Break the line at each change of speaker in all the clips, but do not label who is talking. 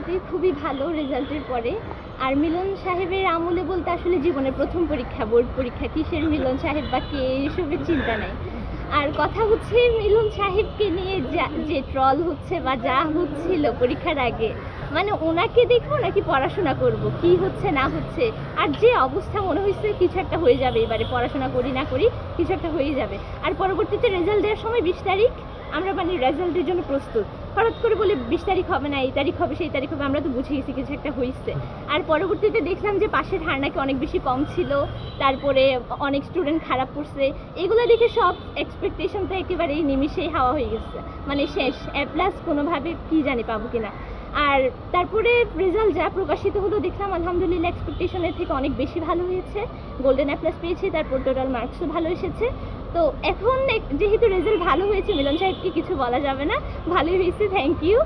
পরিস্থিতি খুবই ভালো রেজাল্টের পরে। আর মিলন সাহেবের আমলে বলতে আসলে জীবনের প্রথম পরীক্ষা, বোর্ড পরীক্ষা, কিসের মিলন সাহেব বা কে এসবের চিন্তা নাই। আর কথা হচ্ছে মিলন সাহেবকে নিয়ে যে ট্রল হচ্ছে বা যা হচ্ছিল পরীক্ষার আগে, মানে ওনাকে দেখো নাকি পড়াশোনা করব, কি হচ্ছে না হচ্ছে। আর যে অবস্থা মনে হয়েছে কিছু একটা হয়ে যাবে, এবারে পড়াশোনা করি না করি কিছু একটা হয়ে যাবে। আর পরবর্তীতে রেজাল্ট দেওয়ার সময় 20 তারিখ আমরা মানে রেজাল্টের জন্য প্রস্তুত, হঠাৎ করে বলে 20 তারিখ হবে না, এই তারিখ হবে সেই তারিখ হবে, আমরা তো বুঝে গেছি কিছু একটা হয়েছে। আর পরবর্তীতে দেখলাম যে পাশের হার নাকি অনেক বেশি কম ছিল, তারপরে অনেক স্টুডেন্ট খারাপ করছে। এগুলো দেখে সব এক্সপেকটেশনটা একেবারে এই নিমিশেই হাওয়া হয়ে গেছে, মানে শেষ। A+ কোনোভাবে কি জানি পাবো কিনা। আর তারপরে রেজাল্ট যা প্রকাশিত হলো দেখলাম আলহামদুলিল্লাহ এক্সপেকটেশনের থেকে অনেক বেশি ভালো হয়েছে, গোল্ডেন A+ পেয়েছি, তারপর টোটাল মার্কসও ভালো এসেছে। তো এখন যেহেতু রেজাল্ট ভালো হয়েছে, মিলন সাহেবকে কিছু বলা যাবে না, ভালোই হয়েছে, থ্যাংক ইউ।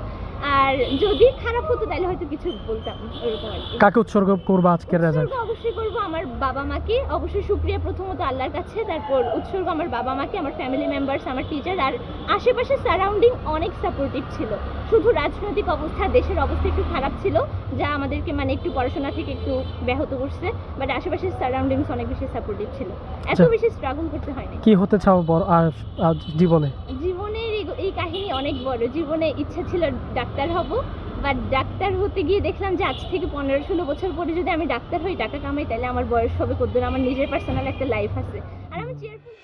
আর যদি খারাপ হতো তাহলে হয়তো কিছু বলতাম, এরকম আর কি।
কাকে উৎসর্গ করবো আজকের রেজাল্ট?
উৎসর্গ অবশ্যই করবো আমার বাবা মাকে, অবশ্যই শুকরিয়া প্রথমত আল্লাহর কাছে, তারপর উৎসর্গ আমার বাবা মাকে, আমার ফ্যামিলি মেম্বার্স, আমার টিচার। আর আশেপাশে সারাউন্ডিং অনেক সাপোর্টিভ ছিল। শুধু রাজনৈতিক অবস্থা, দেশের অবস্থা একটু খারাপ ছিল, যা আমাদেরকে মানে একটু পড়াশোনা থেকে একটু ব্যাহত করছে, বাট আশেপাশের সারাউন্ডিংস অনেক বেশি সাপোর্টিভ ছিল, এত বেশি স্ট্রাগল করতে হয়নি।
কি হতে চাও আর জীবনে?
জীবনের এই কাহিনী অনেক বড়। জীবনে ইচ্ছা ছিল ডাক্তার হব, বাট ডাক্তার হতে গিয়ে দেখলাম যে আজ থেকে 15-16 বছর পরে যদি আমি ডাক্তার হই, টাকা কামাই, তাহলে আমার বয়স হবে কতদূর, আমার নিজের পার্সোনাল একটা লাইফ আছে। আর আমি চেয়ারফুল